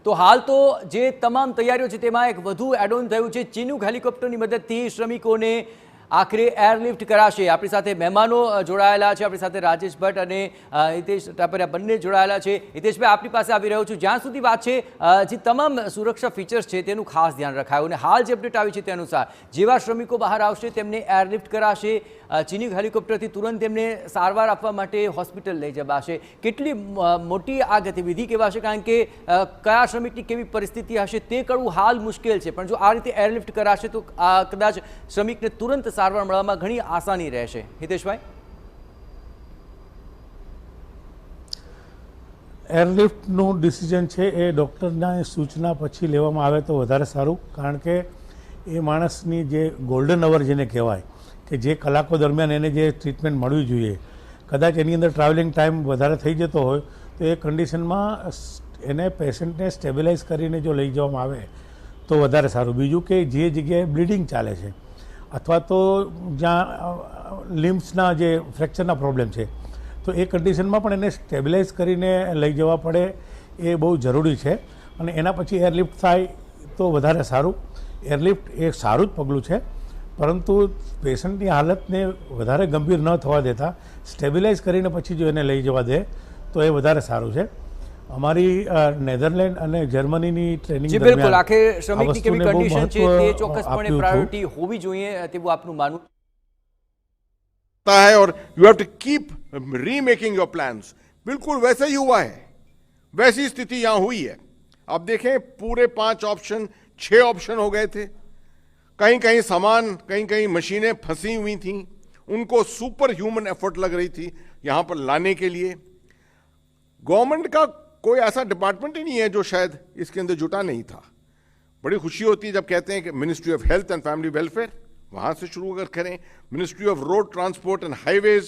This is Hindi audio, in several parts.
તો હાલ તો જે તમામ તૈયારીઓ છે તેમાં એક વધુ એડ ઓન થયું છે। ચિનુક હેલિકોપ્ટરની મદદથી શ્રમિકોને આખરે એરલિફ્ટ કરાશે। આપણી સાથે મહેમાનો જોડાયેલા છે, આપણી સાથે રાજેશ ભટ્ટ અને હિતેશ ટાપરિયા બંને જોડાયેલા છે। હિતેશભાઈ, આપની પાસે આવી રહ્યો છું। જ્યાં સુધી વાત છે, જે તમામ સુરક્ષા ફીચર્સ છે તેનું ખાસ ધ્યાન રખાયું અને હાલ જે અપડેટ આવી છે તે અનુસાર જેવા શ્રમિકો બહાર આવશે તેમને એરલિફ્ટ કરાશે। ચિનુક હેલિકોપ્ટરથી તુરંત તેમને સારવાર આપવા માટે હોસ્પિટલ લઈ જવાશે। કેટલી મોટી આ ગતિવિધિ કહેવાશે, કારણ કે કયા શ્રમિકની કેવી પરિસ્થિતિ હશે તે કળવું હાલ મુશ્કેલ છે, પણ જો આ રીતે એરલિફ્ટ કરાશે તો કદાચ શ્રમિકને તુરંત સારવાર મળવામાં ઘણી આસાની રહેશે। હિતેશભાઈ, એરલિફ્ટનું ડિસિઝન છે એ ડૉક્ટરના સૂચના પછી લેવામાં આવે તો વધારે સારું, કારણ કે એ માણસની જે ગોલ્ડન અવર જેને કહેવાય કે જે કલાકો દરમિયાન એને જે ટ્રીટમેન્ટ મળવી જોઈએ, કદાચ એની અંદર ટ્રાવેલિંગ ટાઈમ વધારે થઈ જતો હોય તો એ કન્ડિશનમાં એને પેશન્ટને સ્ટેબિલાઇઝ કરીને જો લઈ જવામાં આવે તો વધારે સારું। બીજું કે જે જગ્યાએ બ્લીડિંગ ચાલે છે અથવા તો જ્યાં લિમ્સના જે ફ્રેક્ચરના પ્રોબ્લેમ છે તો એ કન્ડિશનમાં પણ એને સ્ટેબિલાઇઝ કરીને લઈ જવા પડે એ બહુ જરૂરી છે અને એના પછી એરલિફ્ટ થાય તો વધારે સારું। એરલિફ્ટ એ સારું જ પગલું છે, પરંતુ પેશન્ટની હાલતને વધારે ગંભીર ન થવા દેતા સ્ટેબિલાઇઝ કરીને પછી જો એને લઈ જવા દે તો એ વધારે સારું છે। અમારી નેધરલેન્ડ અને જર્મનીની ટ્રેનિંગ બિલકુલ આખે શ્રમિકની કેવી કન્ડિશન છે તે ચોક્કસપણે પ્રાયોરિટી હોવી જોઈએ તેવું આપનું માનવું है और you have to keep remaking your plans. बिल्कुल वैसा ही हुआ है, वैसी स्थिति यहां हुई है। अब देखें, पूरे 5 ऑप्शन 6 ऑप्शन हो गए थे। कहीं कहीं सामान, कहीं कहीं मशीनें फंसी हुई थी, उनको सुपर ह्यूमन एफर्ट लग रही थी यहां पर लाने के लिए। गवर्नमेंट का कोई ऐसा डिपार्टमेंट ही नहीं है जो शायद इसके अंदर जुटा नहीं था। बड़ी खुशी होती है जब कहते हैं कि ministry of health and family welfare, वहां से शुरू अगर करें, ministry of road transport and highways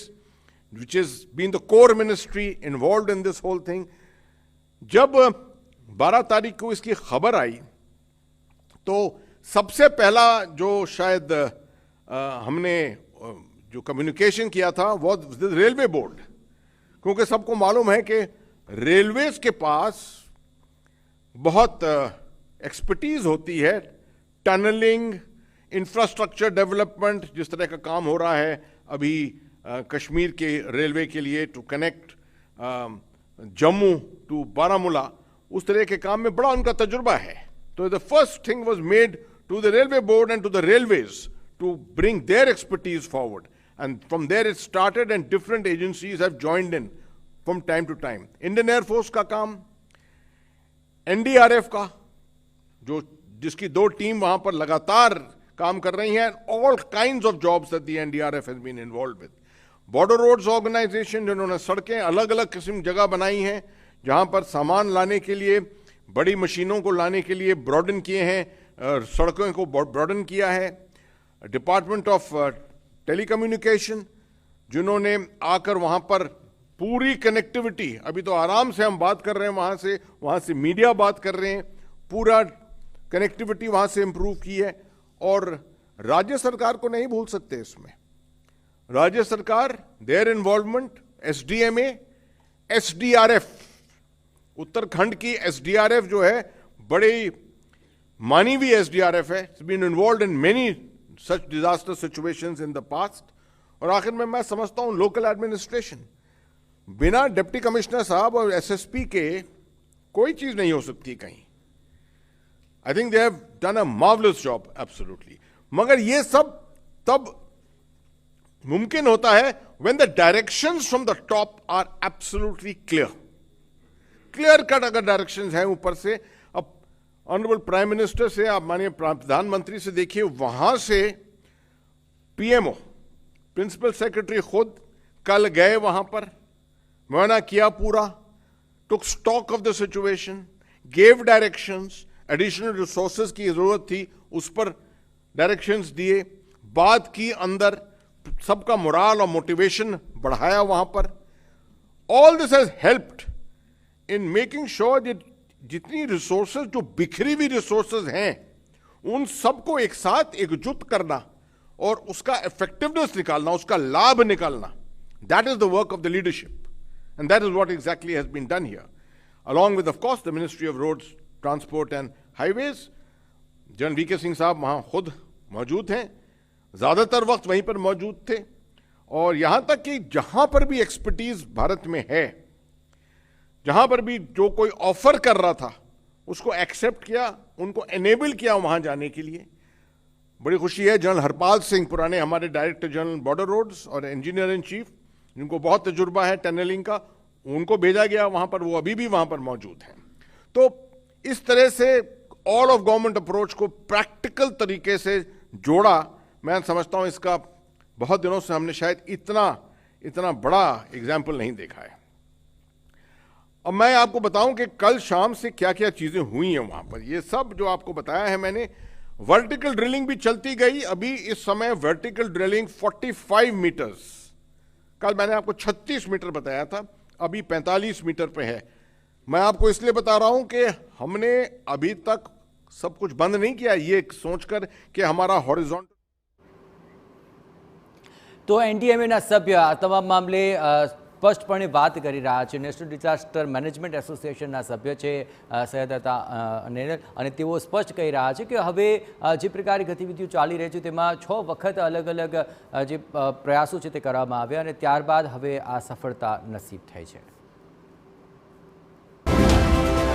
which is been the core ministry involved in this whole thing. जब 12 तारीख को इसकी खबर आई तो सबसे पहला जो शायद हमने जो कम्युनिकेशन किया था वो रेलवे बोर्ड, क्योंकि सबको मालूम है कि रेलवेज के पास बहुत एक्सपर्टीज होती है, टनलिंग, इंफ्रास्ट्रक्चर डेवलपमेंट, जिस तरह का काम हो रहा है अभी कश्मीर के रेलवे के लिए to connect Jammu to Baramulla, उस तरह के काम में बड़ा उनका तजुर्बा है। तो the first thing was made to the railway board and to the railways to bring their expertise forward, and from there it started and different agencies have joined in from time to time. Indian air force का काम, एनडीआरएफ का जो जिसकी 2 टीम वहां पर लगातार काम कर रही हैं, all kinds of jobs that the NDRF has been involved with. Border roads organisation, जिन्होंने सड़कें अलग अलग किस्म जगह बनाई हैं जहां पर सामान लाने के लिए, बड़ी मशीनों को लाने के लिए ब्रॉडन किए हैं, सड़कों को ब्रॉडन किया है। डिपार्टमेंट ऑफ टेलीकम्युनिकेशन, जिन्होंने आकर वहां पर पूरी कनेक्टिविटी, अभी तो आराम से हम बात कर रहे हैं, वहां से मीडिया बात कर रहे हैं, पूरा कनेक्टिविटी वहां से इंप्रूव की है। और राज्य सरकार को नहीं भूल सकते इसमें। राज्य सरकार, their involvement, SDMA, SDRF, Uttarakhand की एसडीआरएफ जो है बड़ी मानी हुई एसडीआरएफ है, it's been involved in many such disaster situations in the past. और आखिर में मैं समझता हूं लोकल एडमिनिस्ट्रेशन, बिना डिप्टी कमिश्नर साहब और एसएसपी के कोई चीज नहीं हो सकती कहीं। I think they have done a marvellous job, absolutely. मगर ये सब तब मुमकिन होता है when the directions from the top are absolutely clear cut. अगर डायरेक्शंस हैं ऊपर से, अब ऑनरेबल प्राइम मिनिस्टर से, आप मानिए प्रधानमंत्री से देखिए, वहां से पीएमओ, प्रिंसिपल सेक्रेटरी खुद कल गए वहां पर, मुआयना किया पूरा, took stock of the situation, gave directions, additional resources की जरूरत थी उस पर डायरेक्शंस दिए, बात की, अंदर सबका मोराल और मोटिवेशन बढ़ाया वहां पर। All this has helped in making sure that जितनी रिसोर्सेज, जो बिखरी हुई रिसोर्सेज हैं, उन सबको एक साथ एकजुट करना और उसका इफेक्टिवनेस निकालना, उसका लाभ निकालना, that is the work of the leadership, and that is what exactly has been done here, along with of course the Ministry of Roads transport and highways. General VK Singh साहब वहाँ खुद मौजूद हैं, ज़्यादातर वक्त वहीं पर मौजूद थे। और यहाँ तक कि जहाँ पर भी एक्सपर्टीज भारत में है, जहाँ पर भी जो कोई ऑफर कर रहा था उसको एक्सेप्ट किया, उनको एनेबल किया वहाँ जाने के लिए। बड़ी खुशी है, जनरल हरपाल सिंह, पुराने हमारे डायरेक्टर जनरल बॉर्डर रोड्स और इंजीनियर इन चीफ, जिनको बहुत तजुर्बा है टनलिंग का, उनको भेजा गया वहाँ पर, वो अभी भी वहाँ पर मौजूद हैं। तो इस तरह से ऑल ऑफ गवर्नमेंट अप्रोच को प्रैक्टिकल तरीके से जोड़ा। मैं समझता हूँ इसका बहुत दिनों से हमने शायद इतना बड़ा एग्जाम्पल नहीं देखा है। अब मैं आपको बताऊं कि कल शाम से क्या क्या चीजें हुई हैं वहां पर। ये सब जो आपको बताया है मैंने, वर्टिकल ड्रिलिंग भी चलती गई। अभी इस समय वर्टिकल ड्रिलिंग 45 मीटर्स, कल मैंने आपको 36 मीटर बताया था, अभी 45 मीटर पे है। मैं आपको इसलिए बता रहा हूं कि हमने अभी तक सब कुछ बंद नहीं किया ये सोचकर कि हमारा हॉरिजॉन्टल। તો એનડીએમએના સભ્ય આ તમામ મામલે સ્પષ્ટપણે વાત કરી રહ્યા છે। નેશનલ ડિઝાસ્ટર મેનેજમેન્ટ એસોસિએશનના સભ્ય છે સૈયદતા નેનલ, અને તેઓ સ્પષ્ટ કહી રહ્યા છે કે હવે જે પ્રકારે ગતિવિધિઓ ચાલી રહી છે તેમાં 6 વખત અલગ અલગ જે પ્રયાસો છે તે કરવામાં આવ્યા અને ત્યારબાદ હવે આ સફળતા નસીબ થઈ છે।